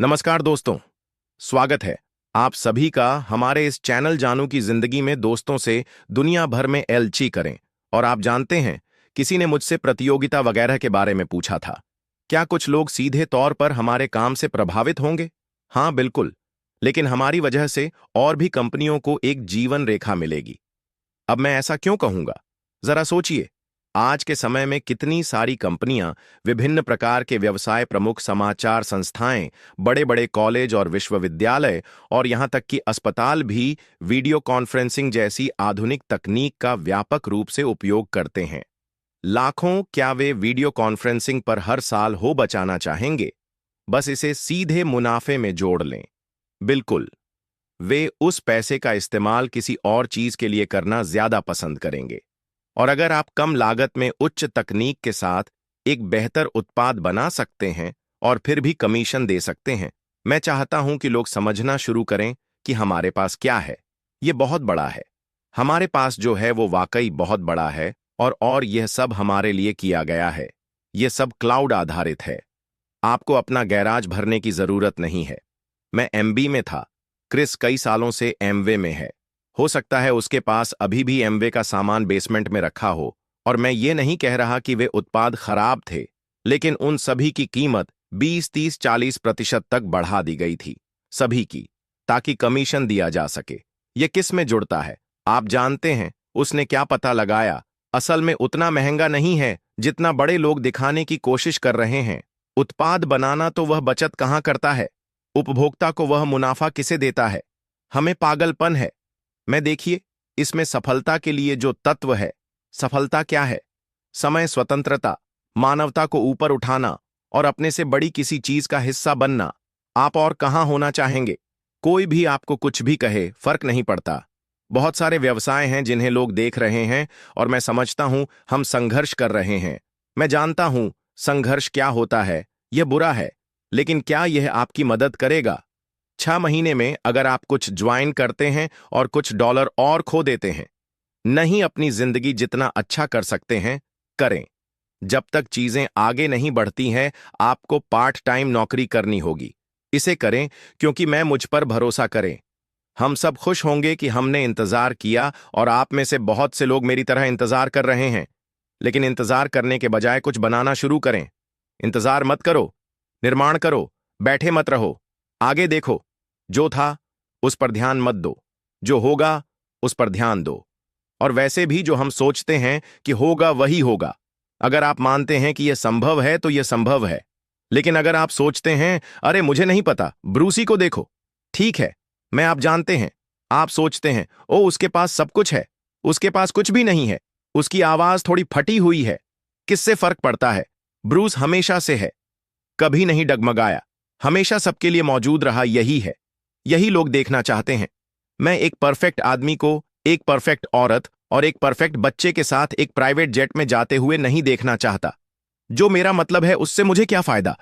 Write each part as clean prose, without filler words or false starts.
नमस्कार दोस्तों। स्वागत है आप सभी का हमारे इस चैनल जानू की जिंदगी में दोस्तों से दुनिया भर में एलची करें। और आप जानते हैं, किसी ने मुझसे प्रतियोगिता वगैरह के बारे में पूछा था। क्या कुछ लोग सीधे तौर पर हमारे काम से प्रभावित होंगे? हाँ, बिल्कुल। लेकिन हमारी वजह से और भी कंपनियों को एक जीवन रेखा मिलेगी। अब मैं ऐसा क्यों कहूंगा? जरा सोचिए, आज के समय में कितनी सारी कंपनियां, विभिन्न प्रकार के व्यवसाय प्रमुख, समाचार संस्थाएं, बड़े बड़े कॉलेज और विश्वविद्यालय और यहां तक कि अस्पताल भी वीडियो कॉन्फ्रेंसिंग जैसी आधुनिक तकनीक का व्यापक रूप से उपयोग करते हैं। लाखों क्या वे वीडियो कॉन्फ्रेंसिंग पर हर साल हो बचाना चाहेंगे? बस इसे सीधे मुनाफे में जोड़ लें। बिल्कुल, वे उस पैसे का इस्तेमाल किसी और चीज के लिए करना ज्यादा पसंद करेंगे। और अगर आप कम लागत में उच्च तकनीक के साथ एक बेहतर उत्पाद बना सकते हैं और फिर भी कमीशन दे सकते हैं, मैं चाहता हूं कि लोग समझना शुरू करें कि हमारे पास क्या है। ये बहुत बड़ा है। हमारे पास जो है वो वाकई बहुत बड़ा है। और यह सब हमारे लिए किया गया है। यह सब क्लाउड आधारित है। आपको अपना गैराज भरने की जरूरत नहीं है। मैं एमबी में था। क्रिस कई सालों से एमवे में है। हो सकता है उसके पास अभी भी एमवे का सामान बेसमेंट में रखा हो। और मैं ये नहीं कह रहा कि वे उत्पाद खराब थे, लेकिन उन सभी की कीमत 20, 30, 40% तक बढ़ा दी गई थी। सभी की, ताकि कमीशन दिया जा सके। ये किस में जुड़ता है? आप जानते हैं उसने क्या पता लगाया? असल में उतना महंगा नहीं है जितना बड़े लोग दिखाने की कोशिश कर रहे हैं। उत्पाद बनाना तो वह बचत कहां करता है? उपभोक्ता को वह मुनाफा किसे देता है? हमें पागलपन है। मैं देखिए, इसमें सफलता के लिए जो तत्व है, सफलता क्या है? समय, स्वतंत्रता, मानवता को ऊपर उठाना और अपने से बड़ी किसी चीज का हिस्सा बनना। आप और कहां होना चाहेंगे? कोई भी आपको कुछ भी कहे, फर्क नहीं पड़ता। बहुत सारे व्यवसाय हैं जिन्हें लोग देख रहे हैं और मैं समझता हूं हम संघर्ष कर रहे हैं। मैं जानता हूं संघर्ष क्या होता है। यह बुरा है, लेकिन क्या यह आपकी मदद करेगा? 6 महीने में अगर आप कुछ ज्वाइन करते हैं और कुछ डॉलर और खो देते हैं, नहीं अपनी जिंदगी जितना अच्छा कर सकते हैं, करें। जब तक चीजें आगे नहीं बढ़ती हैं, आपको पार्ट टाइम नौकरी करनी होगी। इसे करें, क्योंकि मैं मुझ पर भरोसा करें। हम सब खुश होंगे कि हमने इंतजार किया और आप में से बहुत से लोग मेरी तरह इंतजार कर रहे हैं। लेकिन इंतजार करने के बजाय कुछ बनाना शुरू करें। इंतजार मत करो, निर्माण करो। बैठे मत रहो। आगे देखो। जो था उस पर ध्यान मत दो, जो होगा उस पर ध्यान दो। और वैसे भी जो हम सोचते हैं कि होगा वही होगा। अगर आप मानते हैं कि यह संभव है तो यह संभव है। लेकिन अगर आप सोचते हैं, अरे मुझे नहीं पता, ब्रूसी को देखो। ठीक है, मैं आप जानते हैं। आप सोचते हैं, ओ उसके पास सब कुछ है। उसके पास कुछ भी नहीं है। उसकी आवाज थोड़ी फटी हुई है। किससे फर्क पड़ता है? ब्रूस हमेशा से है, कभी नहीं डगमगाया। हमेशा सबके लिए मौजूद रहा। यही है, यही लोग देखना चाहते हैं। मैं एक परफेक्ट आदमी को एक परफेक्ट औरत और एक परफेक्ट बच्चे के साथ एक प्राइवेट जेट में जाते हुए नहीं देखना चाहता। जो मेरा मतलब है उससे मुझे क्या फायदा?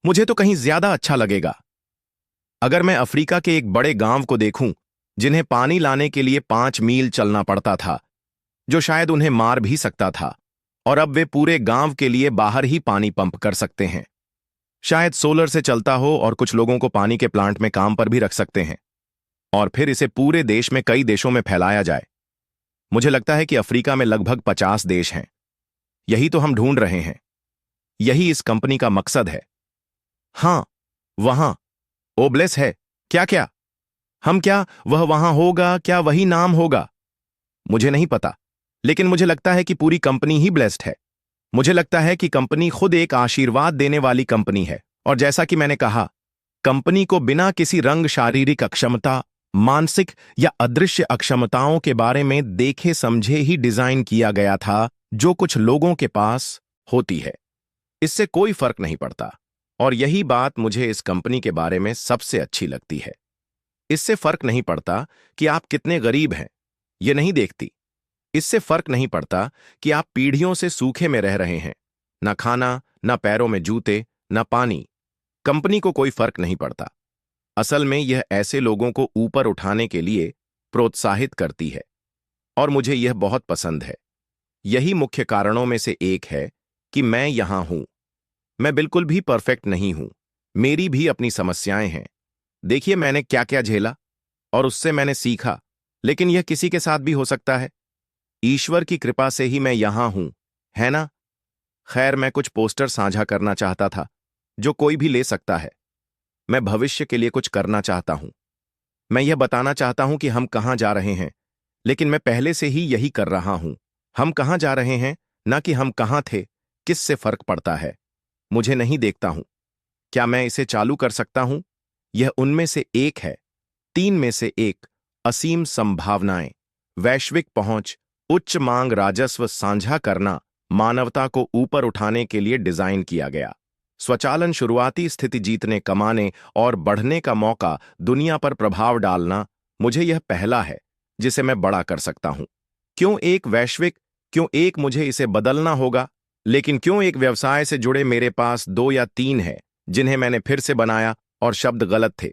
मुझे तो कहीं ज्यादा अच्छा लगेगा अगर मैं अफ्रीका के एक बड़े गांव को देखूं, जिन्हें पानी लाने के लिए 5 मील चलना पड़ता था, जो शायद उन्हें मार भी सकता था। और अब वे पूरे गांव के लिए बाहर ही पानी पंप कर सकते हैं। शायद सोलर से चलता हो और कुछ लोगों को पानी के प्लांट में काम पर भी रख सकते हैं। और फिर इसे पूरे देश में कई देशों में फैलाया जाए। मुझे लगता है कि अफ्रीका में लगभग 50 देश हैं। यही तो हम ढूंढ रहे हैं। यही इस कंपनी का मकसद है। हां, वहां ओब्लेस है। क्या क्या? हम क्या वह वहां होगा? क्या वही नाम होगा? मुझे नहीं पता, लेकिन मुझे लगता है कि पूरी कंपनी ही ब्लेस्ड है। मुझे लगता है कि कंपनी खुद एक आशीर्वाद देने वाली कंपनी है। और जैसा कि मैंने कहा, कंपनी को बिना किसी रंग, शारीरिक अक्षमता, मानसिक या अदृश्य अक्षमताओं के बारे में देखे समझे ही डिजाइन किया गया था, जो कुछ लोगों के पास होती है। इससे कोई फर्क नहीं पड़ता। और यही बात मुझे इस कंपनी के बारे में सबसे अच्छी लगती है। इससे फर्क नहीं पड़ता कि आप कितने गरीब हैं, यह नहीं देखती। इससे फर्क नहीं पड़ता कि आप पीढ़ियों से सूखे में रह रहे हैं, ना खाना, ना पैरों में जूते, ना पानी। कंपनी को कोई फर्क नहीं पड़ता। असल में यह ऐसे लोगों को ऊपर उठाने के लिए प्रोत्साहित करती है। और मुझे यह बहुत पसंद है। यही मुख्य कारणों में से एक है कि मैं यहां हूं। मैं बिल्कुल भी परफेक्ट नहीं हूं, मेरी भी अपनी समस्याएं हैं। देखिए मैंने क्या क्या झेला और उससे मैंने सीखा, लेकिन यह किसी के साथ भी हो सकता है। ईश्वर की कृपा से ही मैं यहां हूं, है ना? खैर, मैं कुछ पोस्टर साझा करना चाहता था जो कोई भी ले सकता है। मैं भविष्य के लिए कुछ करना चाहता हूं। मैं यह बताना चाहता हूं कि हम कहां जा रहे हैं, लेकिन मैं पहले से ही यही कर रहा हूं। हम कहां जा रहे हैं, ना कि हम कहां थे। किससे फर्क पड़ता है? मुझे नहीं देखता हूं। क्या मैं इसे चालू कर सकता हूं? यह उनमें से एक है, 3 में से एक। असीम संभावनाएं, वैश्विक पहुंच, उच्च मांग, राजस्व साझा करना, मानवता को ऊपर उठाने के लिए डिजाइन किया गया। स्वचालन, शुरुआती स्थिति, जीतने, कमाने और बढ़ने का मौका, दुनिया पर प्रभाव डालना। मुझे यह पहला है जिसे मैं बड़ा कर सकता हूं। क्यों एक वैश्विक? क्यों एक मुझे इसे बदलना होगा? लेकिन क्यों एक व्यवसाय से जुड़े मेरे पास 2 या 3 है जिन्हें मैंने फिर से बनाया और शब्द गलत थे।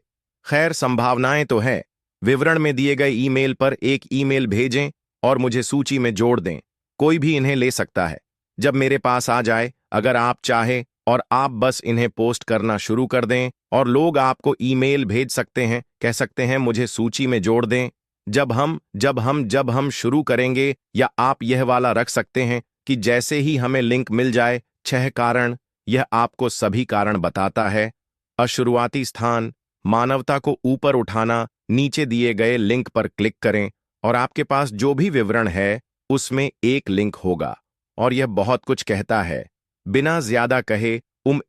खैर, संभावनाएं तो है। विवरण में दिए गए ईमेल पर एक ईमेल भेजें और मुझे सूची में जोड़ दें। कोई भी इन्हें ले सकता है जब मेरे पास आ जाए, अगर आप चाहें, और आप बस इन्हें पोस्ट करना शुरू कर दें और लोग आपको ईमेल भेज सकते हैं, कह सकते हैं मुझे सूची में जोड़ दें। जब हम शुरू करेंगे, या आप यह वाला रख सकते हैं कि जैसे ही हमें लिंक मिल जाए, 6 कारण। यह आपको सभी कारण बताता है। शुरुआती स्थान, मानवता को ऊपर उठाना। नीचे दिए गए लिंक पर क्लिक करें और आपके पास जो भी विवरण है उसमें एक लिंक होगा, और यह बहुत कुछ कहता है। बिना ज्यादा कहे,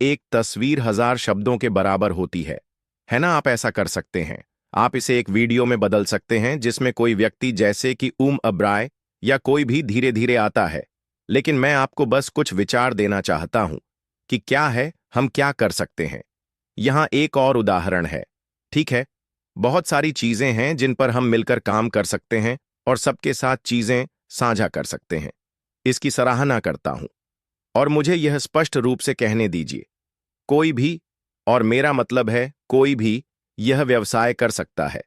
एक तस्वीर 1000 शब्दों के बराबर होती है ना? आप ऐसा कर सकते हैं। आप इसे एक वीडियो में बदल सकते हैं जिसमें कोई व्यक्ति, जैसे कि अब्राय या कोई भी, धीरे धीरे आता है। लेकिन मैं आपको बस कुछ विचार देना चाहता हूं कि क्या है, हम क्या कर सकते हैं। यहां एक और उदाहरण है, ठीक है? बहुत सारी चीजें हैं जिन पर हम मिलकर काम कर सकते हैं और सबके साथ चीजें साझा कर सकते हैं। इसकी सराहना करता हूं, और मुझे यह स्पष्ट रूप से कहने दीजिए, कोई भी, और मेरा मतलब है कोई भी, यह व्यवसाय कर सकता है।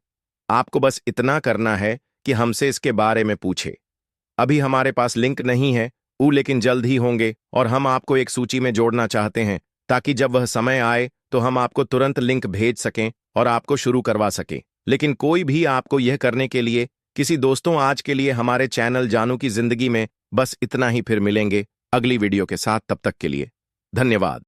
आपको बस इतना करना है कि हमसे इसके बारे में पूछे। अभी हमारे पास लिंक नहीं है, लेकिन जल्द ही होंगे, और हम आपको एक सूची में जोड़ना चाहते हैं ताकि जब वह समय आए तो हम आपको तुरंत लिंक भेज सकें और आपको शुरू करवा सकें। लेकिन कोई भी आपको यह करने के लिए, किसी दोस्तों, आज के लिए हमारे चैनल जानू की जिंदगी में बस इतना ही। फिर मिलेंगे अगली वीडियो के साथ। तब तक के लिए धन्यवाद।